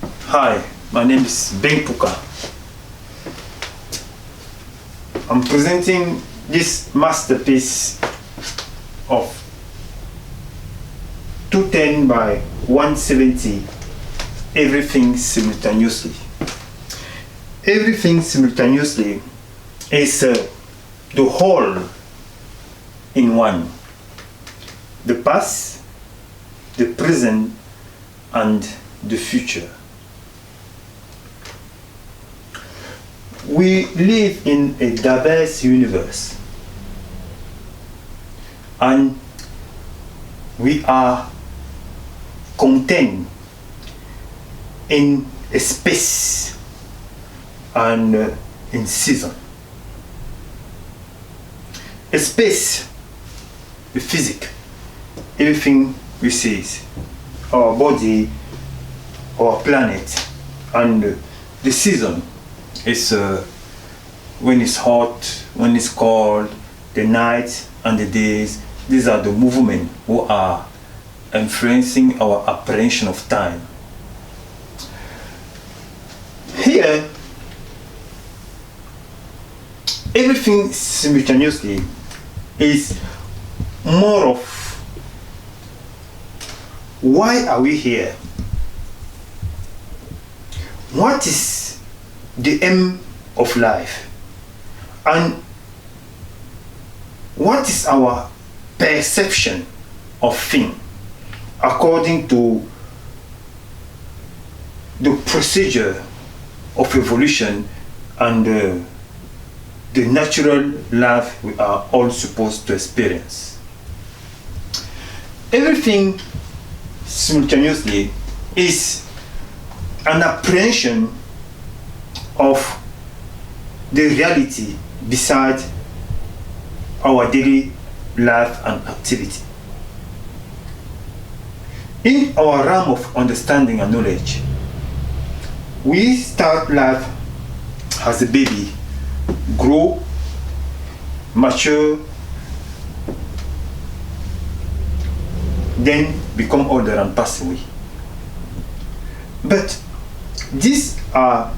Hi, my name is Mbeng Pouka. I'm presenting this masterpiece of 210 by 170, everything simultaneously. Everything simultaneously is the whole in one. The past, the present, and the future. We live in a diverse universe, and we are contained in a space and in season. A space, the physics, everything we see, our body, our planet, and the season is when it's hot, when it's cold, the night and the days. These are the movements who are influencing our apprehension of time. Here, everything simultaneously is more of why are we here? What is the aim of life? And what is our perception of things according to the procedure of evolution and the natural life we are all supposed to experience? Everything simultaneously is an apprehension of the reality beside our daily life and activity. In our realm of understanding and knowledge, we start life as a baby, grow, mature, then become older and pass away. But these are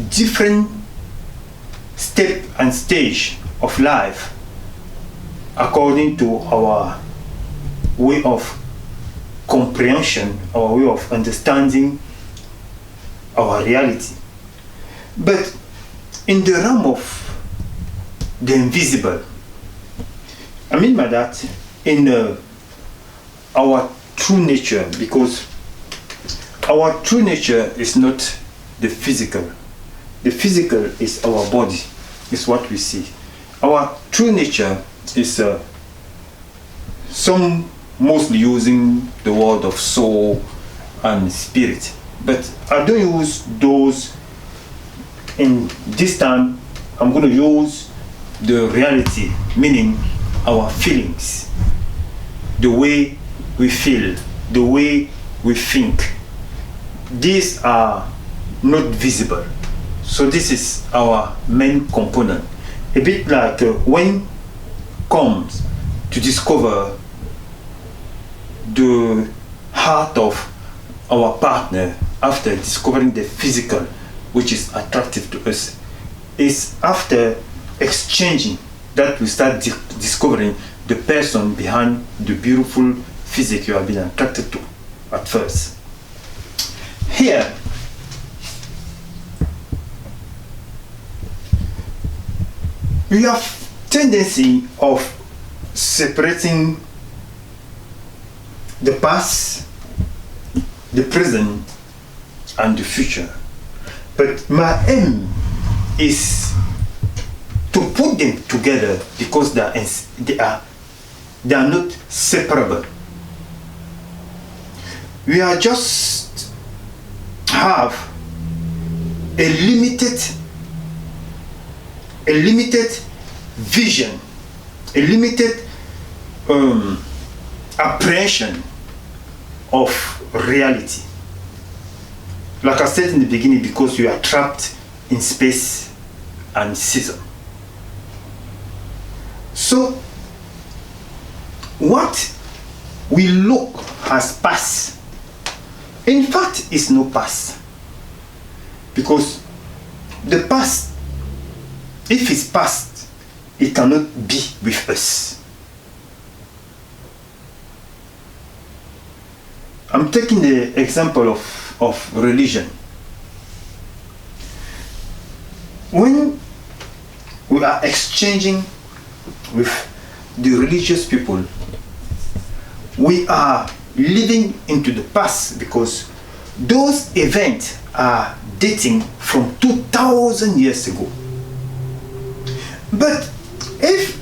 different step and stage of life according to our way of comprehension, our way of understanding our reality. But in the realm of the invisible, I mean by that, in our true nature, because our true nature is not the physical. The physical is our body, is what we see. Our true nature is some mostly using the word of soul and spirit. But I don't use those in this time. I'm going to use the reality, meaning our feelings, the way we feel, the way we think. These are not visible. So this is our main component. A bit like when comes to discover the heart of our partner after discovering the physical, which is attractive to us, is after exchanging that we start discovering the person behind the beautiful physique you have been attracted to at first. Here, we have tendency of separating the past, the present, and the future. But my aim is to put them together because they are not separable. We are just have a limited vision, a limited apprehension of reality. Like I said in the beginning, because we are trapped in space and season. So, what we look as past, In fact, it's no past. Because the past, if it's past, it cannot be with us. I'm taking the example of religion. When we are exchanging with the religious people, we are living into the past because those events are dating from 2000 years ago. But if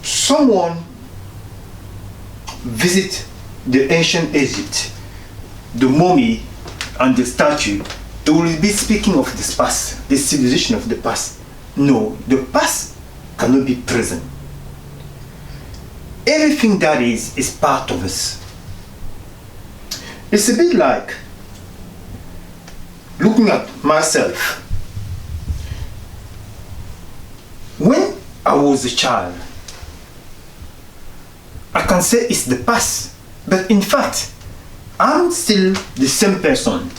someone visits the ancient Egypt, the mummy and the statue, they will be speaking of this past, this civilization of the past. No, the past cannot be present. Everything that is part of us. It's a bit like looking at myself. When I was a child, I can say it's the past, but in fact, I'm still the same person,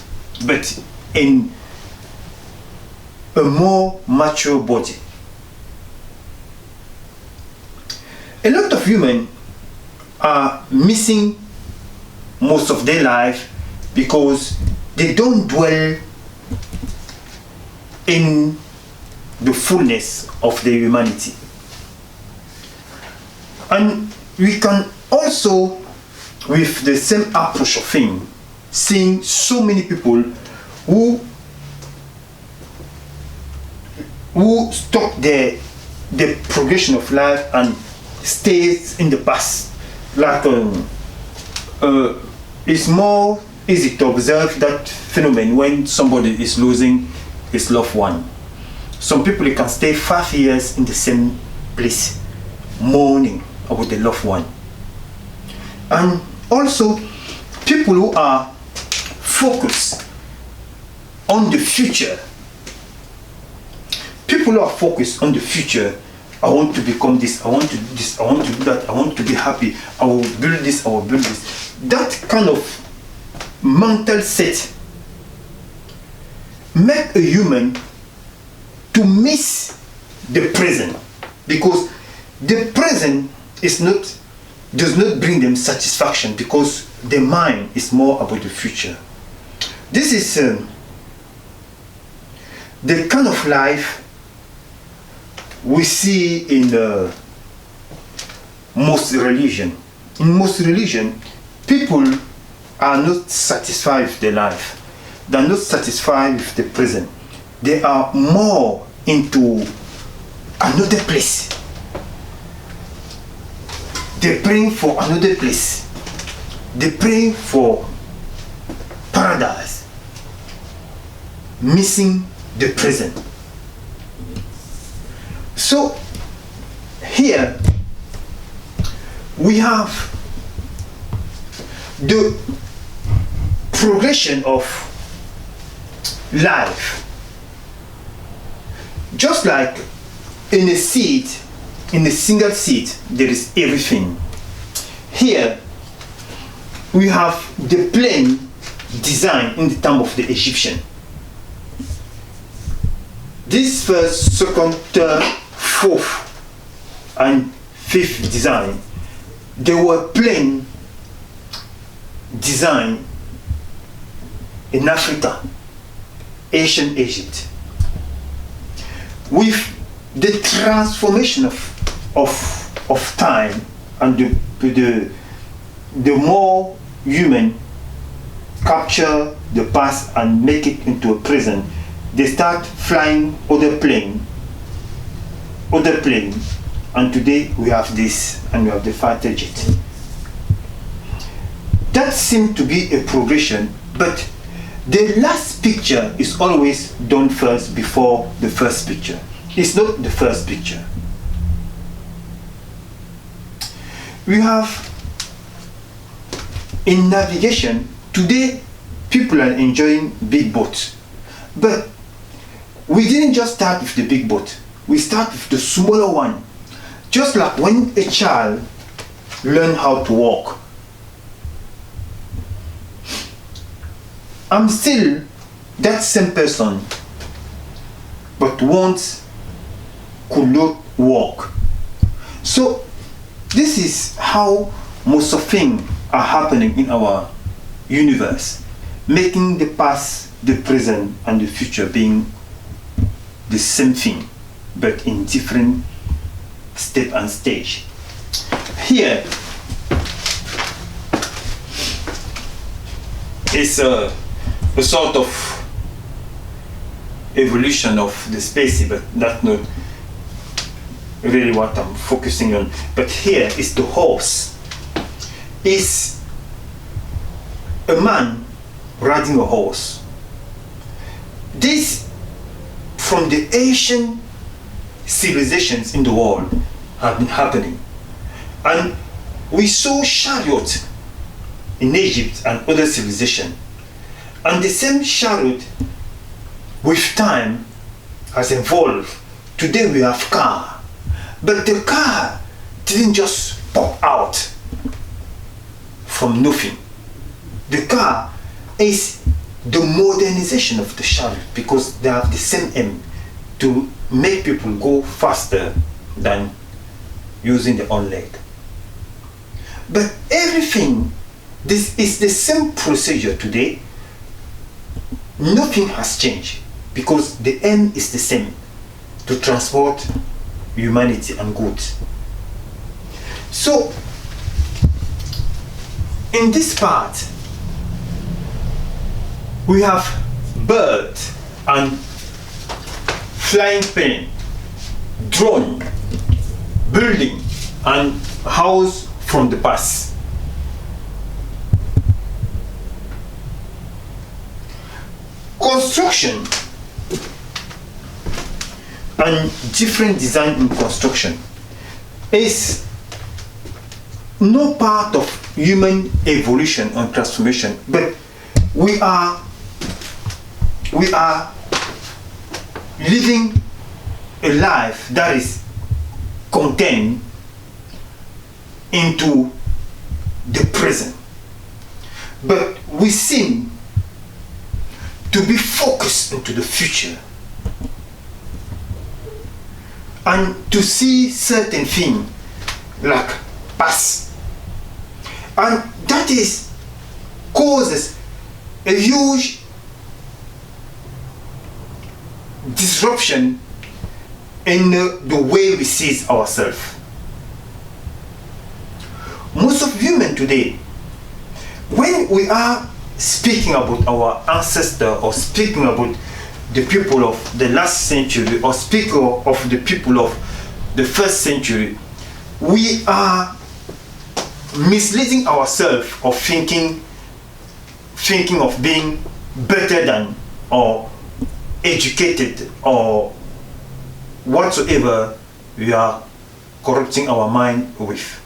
but in a more mature body. A lot of women are missing most of their life because they don't dwell in the fullness of their humanity. And we can also, with the same approach of thing, seeing so many people who stop the progression of life and stays in the past. Like it's more easy to observe that phenomenon when somebody is losing his loved one. Some people can stay 5 years in the same place, mourning about the loved one. And also, people who are focused on the future. People who are focused on the future. I want to become this, I want to do this, I want to do that, I want to be happy, I will build this, I will build this. That kind of mental set make a human to miss the present, because the present does not bring them satisfaction, because the mind is more about the future. This is the kind of life we see in most religion. In most religion, people are not satisfied with their life. They are not satisfied with the present. They are more into another place. They pray for another place. They pray for paradise, missing the present. So here we have the progression of life. Just like in a seed, in a single seed, there is everything. Here we have the plane design in the time of the Egyptian. This first, second, third, fourth, and fifth design, they were plain design in Africa, ancient Egypt. With the transformation of time and the more human capture the past and make it into a present, they start flying other plane, and today we have this, and we have the fighter jet. That seemed to be a progression, but the last picture is always done first before the first picture. It's not the first picture. We have in navigation today, people are enjoying big boats, but we didn't just start with the big boat. We start with the smaller one. Just like when a child learns how to walk. I'm still that same person, but once could not walk. So this is how most of things are happening in our universe, making the past, the present, and the future being the same thing, but in different step and stage. Here is a sort of evolution of the species, but that's not really what I'm focusing on. But here is the horse. Is a man riding a horse. This, from the ancient civilizations in the world, have been happening. And we saw chariot in Egypt and other civilizations. And the same chariot, with time, has evolved. Today we have car. But the car didn't just pop out from nothing. The car is the modernization of the chariot, because they have the same aim to make people go faster than using their own leg. But everything, this is the same procedure today. Nothing has changed, because the aim is the same, to transport humanity and goods. So in this part we have bird and flying plane, drone, building, and house from the past. Construction and different design in construction is no part of human evolution and transformation, but we are living a life that is contained into the present, but we seem to be focused into the future and to see certain things like past, and that is causes a huge disruption in the way we see ourselves. Most of human today, when we are speaking about our ancestor, or speaking about the people of the last century, or speaking of the people of the first century, we are misleading ourselves of thinking of being better than, or educated, or whatsoever we are corrupting our mind with.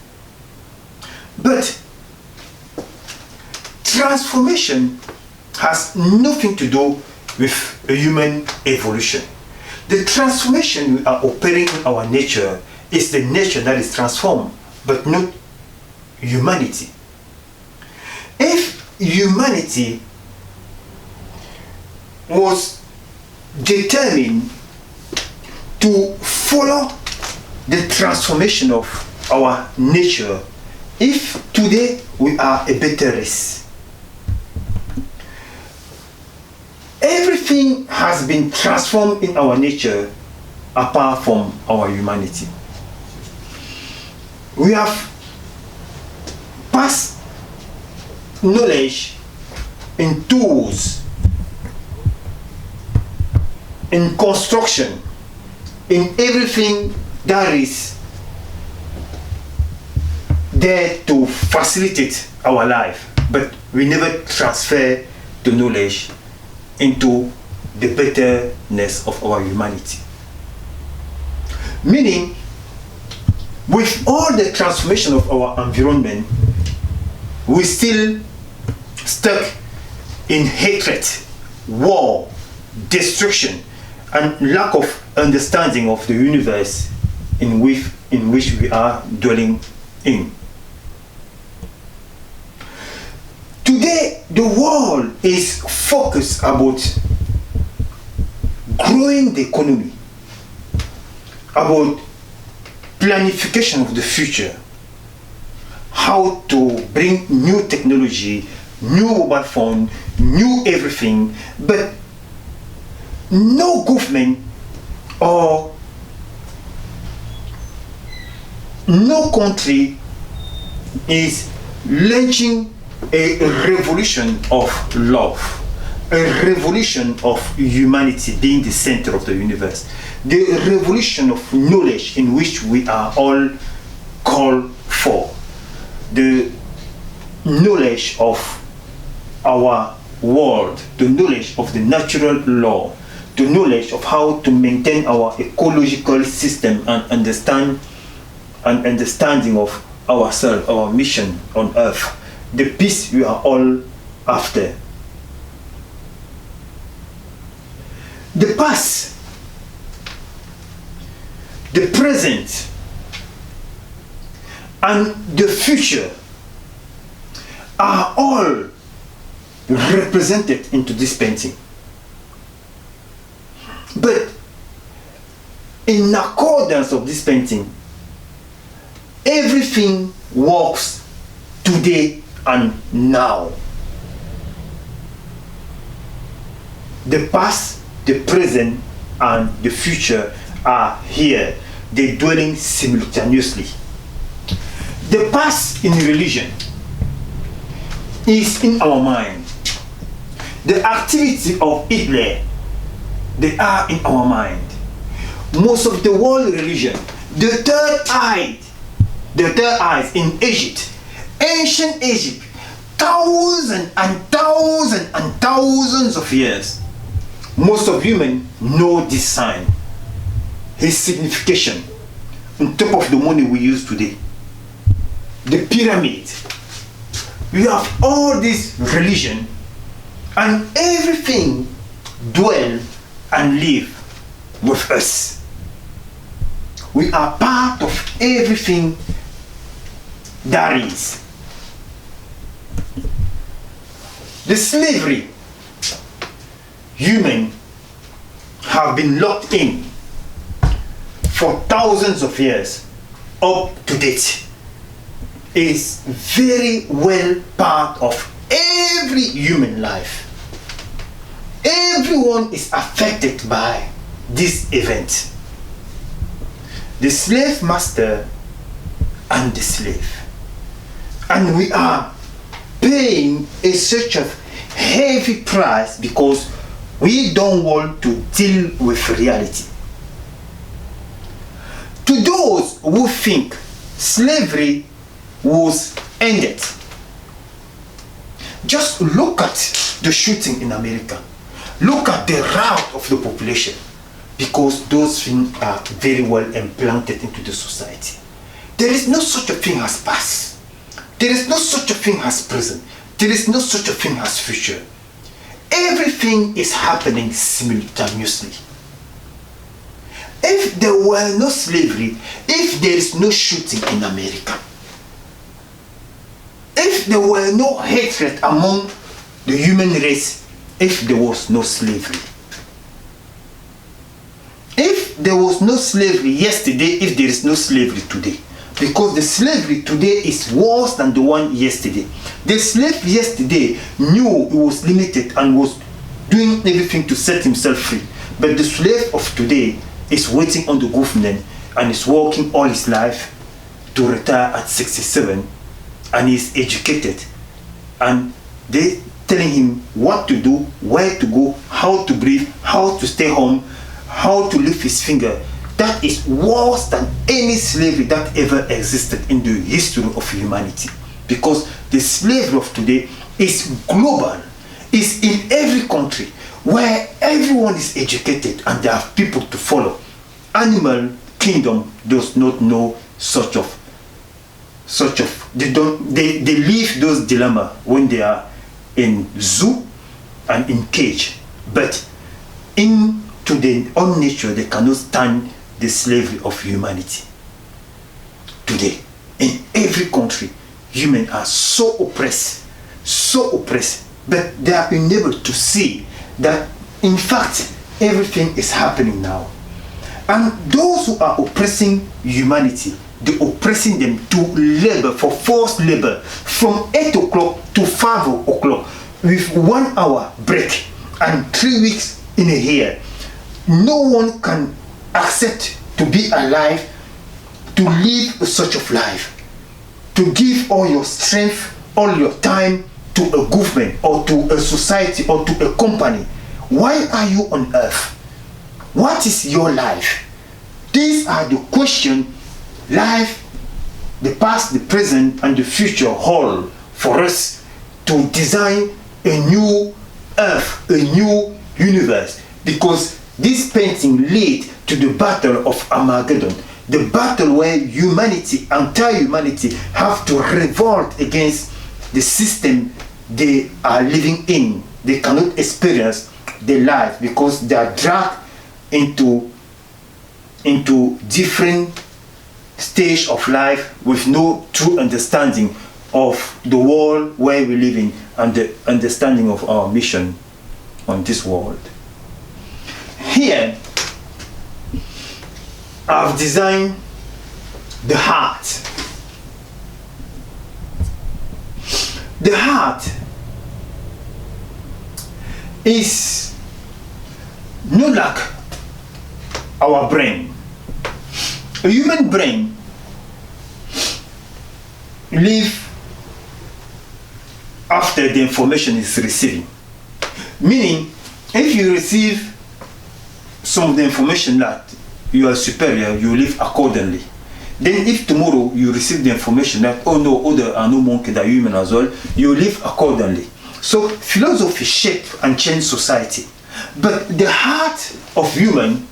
But transformation has nothing to do with a human evolution. The transformation we are operating in our nature is the nature that is transformed, but not humanity. If humanity was determined to follow the transformation of our nature, if today we are a better race, everything has been transformed in our nature apart from our humanity. We have passed knowledge in tools, in construction, in everything that is there to facilitate our life, but we never transfer the knowledge into the betterness of our humanity. Meaning, with all the transformation of our environment, we still stuck in hatred, war, destruction, and lack of understanding of the universe in which we are dwelling in. Today, the world is focused about growing the economy, about planification of the future, how to bring new technology, new mobile phone, new everything, but no government or no country is launching a revolution of love, a revolution of humanity being the center of the universe, the revolution of knowledge in which we are all called for, the knowledge of our world, the knowledge of the natural law, the knowledge of how to maintain our ecological system and understanding of ourselves, our mission on earth, the peace we are all after. The past, the present, and the future are all represented into this painting. But in accordance of this painting, everything works today and now. The past, the present, and the future are here. They're dwelling simultaneously. The past in religion is in our mind. The activity of Hitler, they are in our mind. Most of the world religion, the third eyes in Egypt, ancient Egypt, thousands and thousands and thousands of years. Most of human know this sign, his signification, on top of the money we use today. The pyramid. We have all this religion, and everything dwell and live with us. We are part of everything that is. The slavery human have been locked in for thousands of years up to date is very well part of every human life. Everyone is affected by this event. The slave master and the slave. And we are paying a such a heavy price because we don't want to deal with reality. To those who think slavery was ended, just look at the shooting in America. Look at the rout of the population, because those things are very well implanted into the society. There is no such a thing as past. There is no such a thing as present. There is no such a thing as future. Everything is happening simultaneously. If there were no slavery, if there is no shooting in America, if there were no hatred among the human race, if there was no slavery, if there was no slavery yesterday, if there is no slavery today, because the slavery today is worse than the one yesterday. The slave yesterday knew he was limited and was doing everything to set himself free, but the slave of today is waiting on the government and is working all his life to retire at 67, and is educated, and they telling him what to do, where to go, how to breathe, how to stay home, how to lift his finger. That is worse than any slavery that ever existed in the history of humanity, because the slavery of today is global, is in every country where everyone is educated and there are people to follow. Animal kingdom does not know such of they leave those dilemma when they are in zoo and in cage, but into their own nature they cannot stand the slavery of humanity. Today in every country, humans are so oppressed but they are unable to see that in fact everything is happening now. And those who are oppressing humanity, they oppressing them to labor, for forced labor, from 8 o'clock to 5 o'clock, with 1 hour break and 3 weeks in a year. No one can accept to be alive, to live such a life, to give all your strength, all your time to a government or to a society or to a company. Why are you on earth? What is your life? These are the questions life, the past, the present, and the future hold for us to design a new earth, a new universe. Because this painting led to the battle of Armageddon, the battle where humanity, entire humanity, have to revolt against the system they are living in. They cannot experience their life because they are dragged into different stage of life with no true understanding of the world where we live in and the understanding of our mission on this world. Here, I've designed the heart. The heart is not like our brain. A human brain lives after the information is received. Meaning, if you receive some of the information that you are superior, you live accordingly. Then if tomorrow you receive the information that, oh no, other are no monkey than human as well, you live accordingly. So philosophy shape and change society. But the heart of human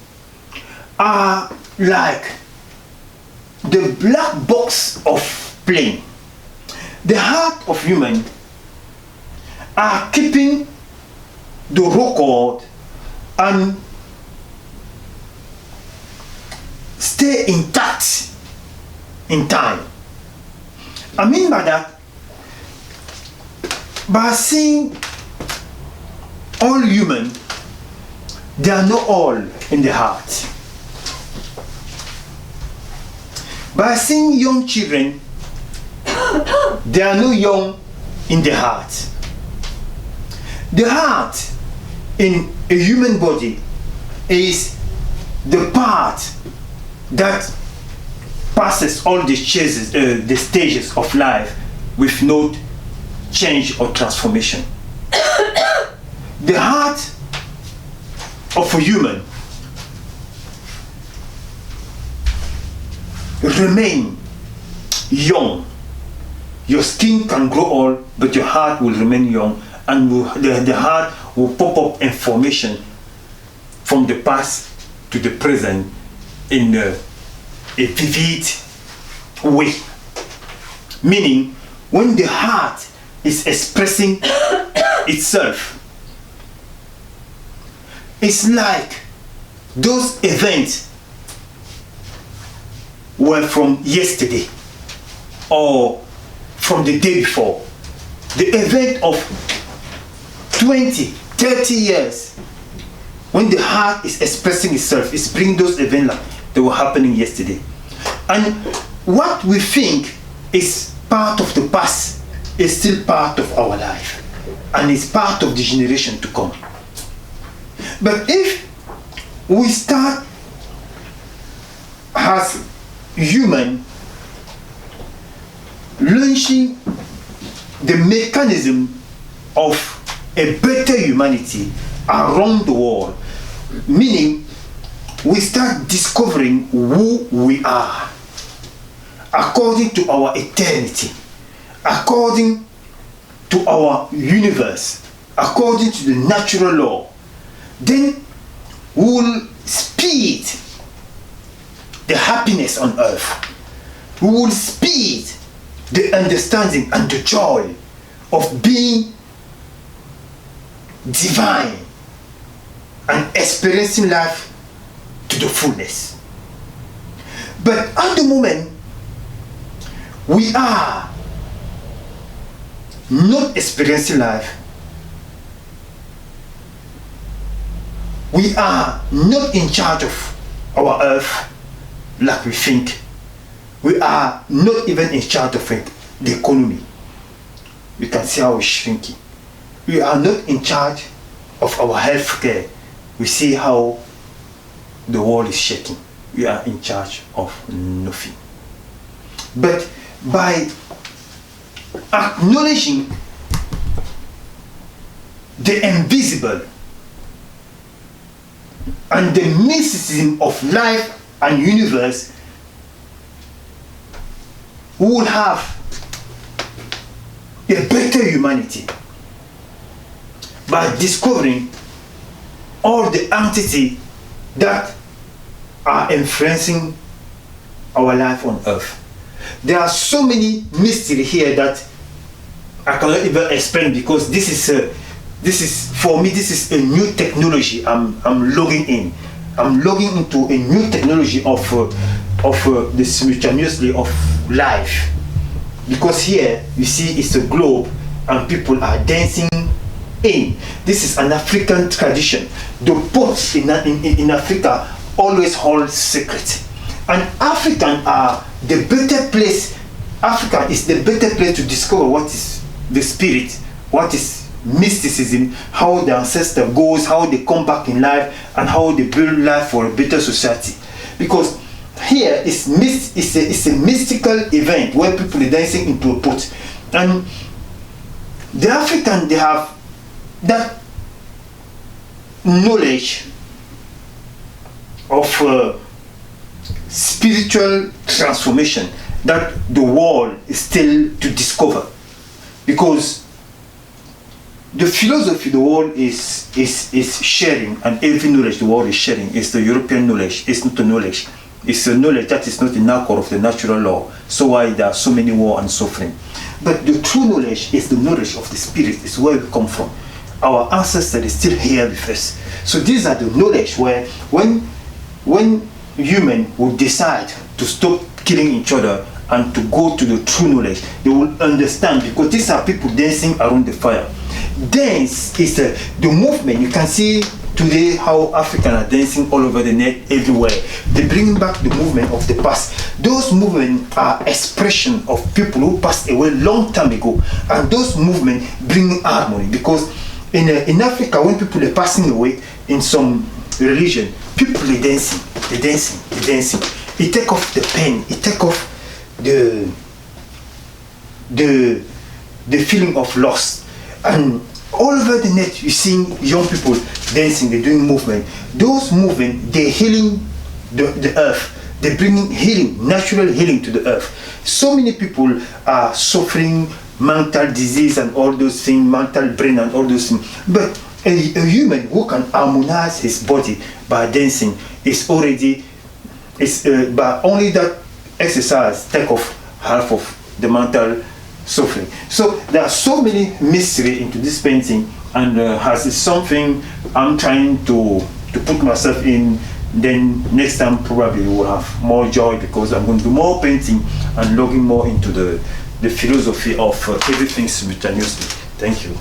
are like the black box of plane. The heart of human are keeping the record and stay intact in time. I mean by that, by seeing all human, they are not all in the heart. By seeing young children, they are not young in the heart. The heart in a human body is the part that passes all the stages of life with no change or transformation. The heart of a human remain young. Your skin can grow old, but your heart will remain young, and the heart will pop up information from the past to the present in a vivid way. Meaning, when the heart is expressing itself, it's like those events were from yesterday or from the day before. The event of 20, 30 years, when the heart is expressing itself, is bringing those events like they were happening yesterday. And what we think is part of the past is still part of our life, and it's part of the generation to come. But if we start as human launching the mechanism of a better humanity around the world, meaning we start discovering who we are according to our eternity, according to our universe, according to the natural law, then we will speed the happiness on earth. We will speed the understanding and the joy of being divine and experiencing life to the fullness. But at the moment, we are not experiencing life we are not in charge of our earth like we think. We are not even in charge of the economy. You can see how it's shrinking. We are not in charge of our health care. We see how the world is shaking. We are in charge of nothing. But by acknowledging the invisible and the mysticism of life and universe, we will have a better humanity by discovering all the entities that are influencing our life on earth. There are so many mysteries here that I cannot even explain, because this is for me, this is a new technology. I'm logging in. I'm logging into a new technology of the simultaneously of life, because here you see it's a globe and people are dancing in. This is an African tradition. The pots in Africa always hold secret, and African are the better place. Africa is the better place to discover what is the spirit, what is mysticism, how the ancestor goes, how they come back in life, and how they build life for a better society. Because here it's a mystical event where people are dancing into a pot, and the African, they have that knowledge of spiritual transformation that the world is still to discover, because the philosophy the world is sharing, and every knowledge the world is sharing is the European knowledge. It's not a knowledge. It's a knowledge that is not in accord of the natural law. So why there are so many war and suffering. But the true knowledge is the knowledge of the spirit. It's where we come from. Our ancestors is still here with us. So these are the knowledge where when human will decide to stop killing each other and to go to the true knowledge, they will understand, because these are people dancing around the fire. Dance is the movement. You can see today how Africans are dancing all over the net, everywhere. They bring back the movement of the past. Those movements are expression of people who passed away long time ago, and those movements bring harmony. Because in Africa, when people are passing away in some religion, people are dancing, they're dancing, they're dancing. It take off the pain, it take off the feeling of loss. And all over the net, you see young people dancing, they're doing movement. Those movements, they're healing the earth. They're bringing healing, natural healing to the earth. So many people are suffering mental disease and all those things, mental brain and all those things. But a human who can harmonize his body by dancing is already, by only that exercise take off half of the mental suffering. So there are so many mystery into this painting, and has something I'm trying to put myself in. Then next time probably we'll have more joy, because I'm going to do more painting and logging more into the philosophy of everything simultaneously. Thank you.